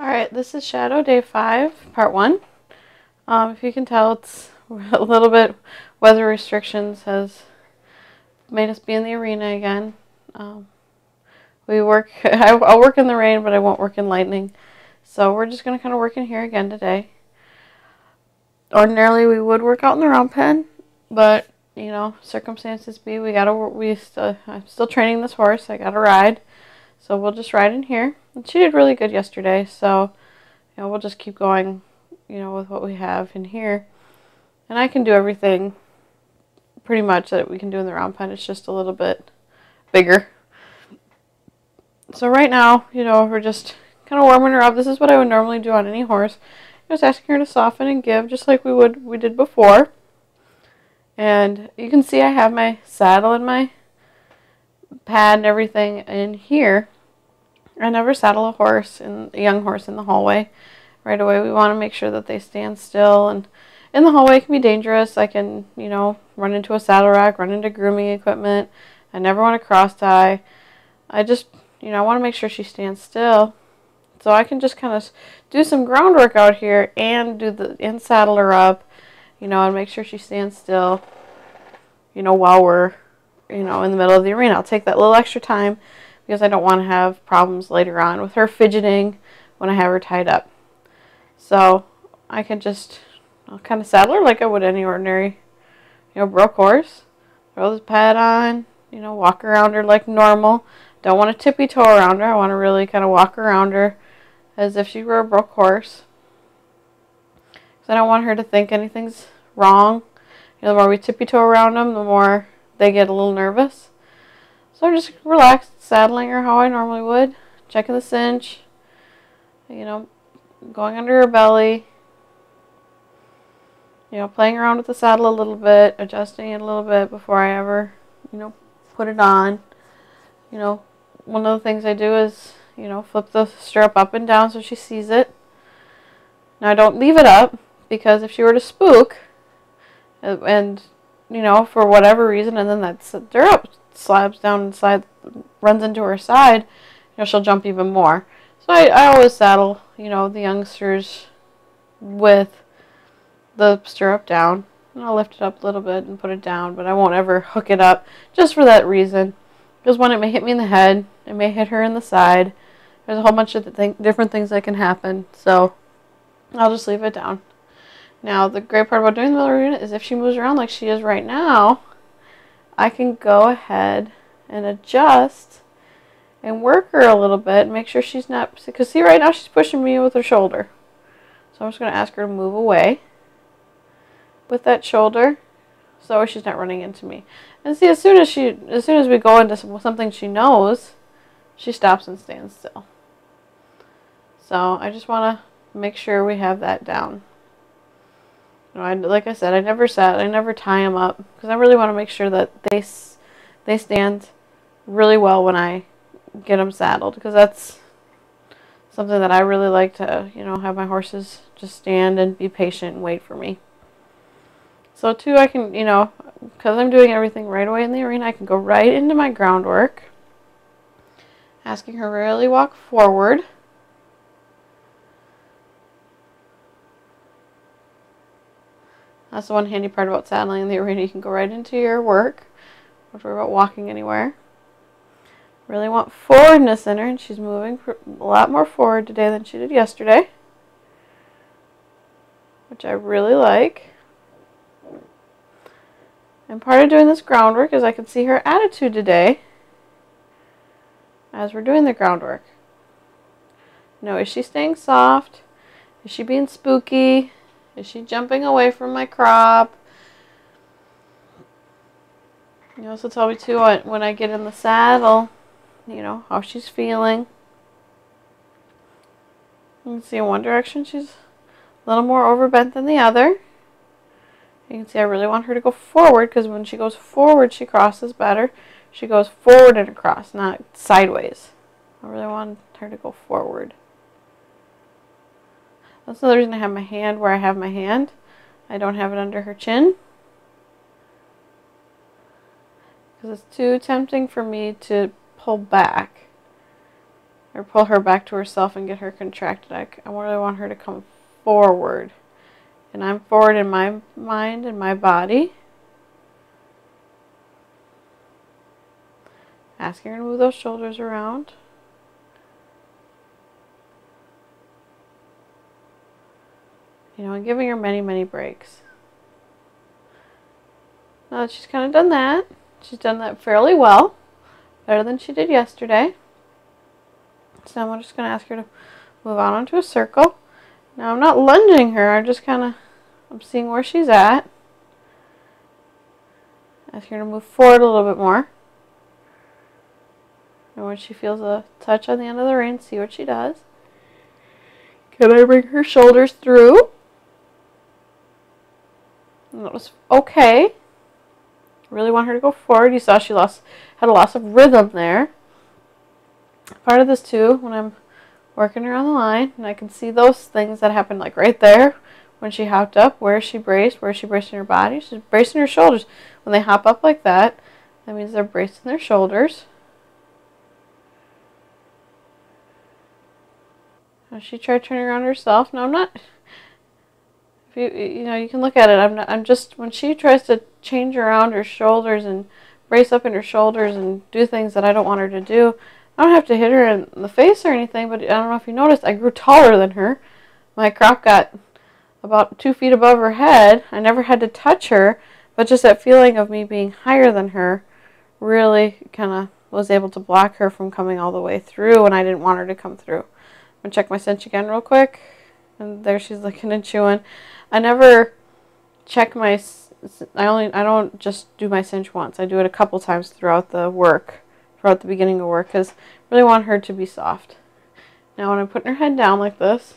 Alright, this is Shadow Day 5, Part 1. If you can tell, it's a little bit weather restrictions has made us be in the arena again. I'll work in the rain, but I won't work in lightning. So we're just going to kind of work in here again today. Ordinarily, we would work out in the round pen, but, circumstances be, I'm still training this horse. I got to ride. So we'll just ride in here. And she did really good yesterday, so we'll just keep going, with what we have in here. And I can do everything pretty much that we can do in the round pen. It's just a little bit bigger. So right now, we're just kind of warming her up. This is what I would normally do on any horse. Just asking her to soften and give, just like we did before. And you can see I have my saddle and my pad and everything in here. I never saddle a young horse in the hallway right away. We want to make sure that they stand still, and in the hallway it can be dangerous. I can, run into a saddle rack, run into grooming equipment. I never want to cross tie. I just, I want to make sure she stands still. So I can just kind of do some groundwork out here and saddle her up, and make sure she stands still, while we're, in the middle of the arena. I'll take that little extra time because I don't want to have problems later on with her fidgeting when I have her tied up. So I can I'll kind of saddle her like I would any ordinary, broke horse. Throw this pad on, walk around her like normal. Don't want to tippy toe around her. I want to really kind of walk around her as if she were a broke horse. Because I don't want her to think anything's wrong. The more we tippy toe around them, the more they get a little nervous. So I'm just relaxed, saddling her how I normally would. Checking the cinch. Going under her belly. Playing around with the saddle a little bit. Adjusting it a little bit before I ever, put it on. One of the things I do is, flip the stirrup up and down so she sees it. Now I don't leave it up because if she were to spook and, for whatever reason, and then that stirrup slabs down inside, runs into her side, she'll jump even more. So I always saddle, the youngsters with the stirrup down. And I'll lift it up a little bit and put it down, but I won't ever hook it up just for that reason. Because one, it may hit me in the head, it may hit her in the side. There's a whole bunch of different things that can happen, so I'll just leave it down. Now, the great part about doing the arena is if she moves around like she is right now, I can go ahead and adjust and work her a little bit and make sure she's not, because see right now she's pushing me with her shoulder. So I'm just going to ask her to move away with that shoulder so she's not running into me. And see, as soon as we go into something she knows, she stops and stands still. So I just want to make sure we have that down. Like I said, I never tie them up because I really want to make sure that they stand really well when I get them saddled, because that's something that I really like to, have my horses just stand and be patient and wait for me. So too, I can, because I'm doing everything right away in the arena, I can go right into my groundwork, asking her to really walk forward. That's the one handy part about saddling in the arena. You can go right into your work. Don't worry about walking anywhere. Really want forwardness in her, and she's moving a lot more forward today than she did yesterday, which I really like. And part of doing this groundwork is I can see her attitude today as we're doing the groundwork. Is she staying soft? Is she being spooky? Is she jumping away from my crop? So tell me too when I get in the saddle, how she's feeling. You can see in one direction she's a little more overbent than the other. You can see I really want her to go forward, because when she goes forward, she crosses better. She goes forward and across, not sideways. I really want her to go forward. That's another reason I have my hand where I have my hand. I don't have it under her chin, because it's too tempting for me to pull back. or pull her back to herself and get her contracted. I really want her to come forward. And I'm forward in my mind and my body. Asking her to move those shoulders around. You know, and giving her many, many breaks. Now that she's kind of done that, she's done that fairly well. Better than she did yesterday. So I'm just going to ask her to move out onto a circle. Now I'm not lunging her, I'm seeing where she's at. Ask her to move forward a little bit more. And when she feels a touch on the end of the rein, see what she does. Can I bring her shoulders through? And that was okay. Really want her to go forward. You saw she had a loss of rhythm there. Part of this too, when I'm working her on the line, and I can see those things that happened like right there when she hopped up. Where is she bracing her body? She's bracing her shoulders. When they hop up like that, that means they're bracing their shoulders. Now she tried turning around herself. No, I'm not. You can look at it. I'm just, when she tries to change around her shoulders and brace up in her shoulders and do things that I don't want her to do, I don't have to hit her in the face or anything, but I don't know if you noticed, I grew taller than her. My crop got about 2 feet above her head. I never had to touch her, but just that feeling of me being higher than her really kind of was able to block her from coming all the way through when I didn't want her to come through. I'm going to check my cinch again real quick. And there she's licking and chewing. I never check I don't just do my cinch once. I do it a couple times throughout the beginning of work, because I really want her to be soft. Now when I'm putting her head down like this,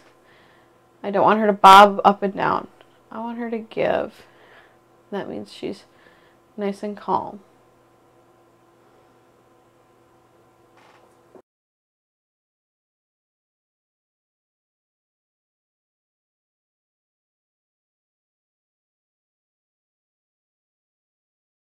I don't want her to bob up and down. I want her to give. That means she's nice and calm.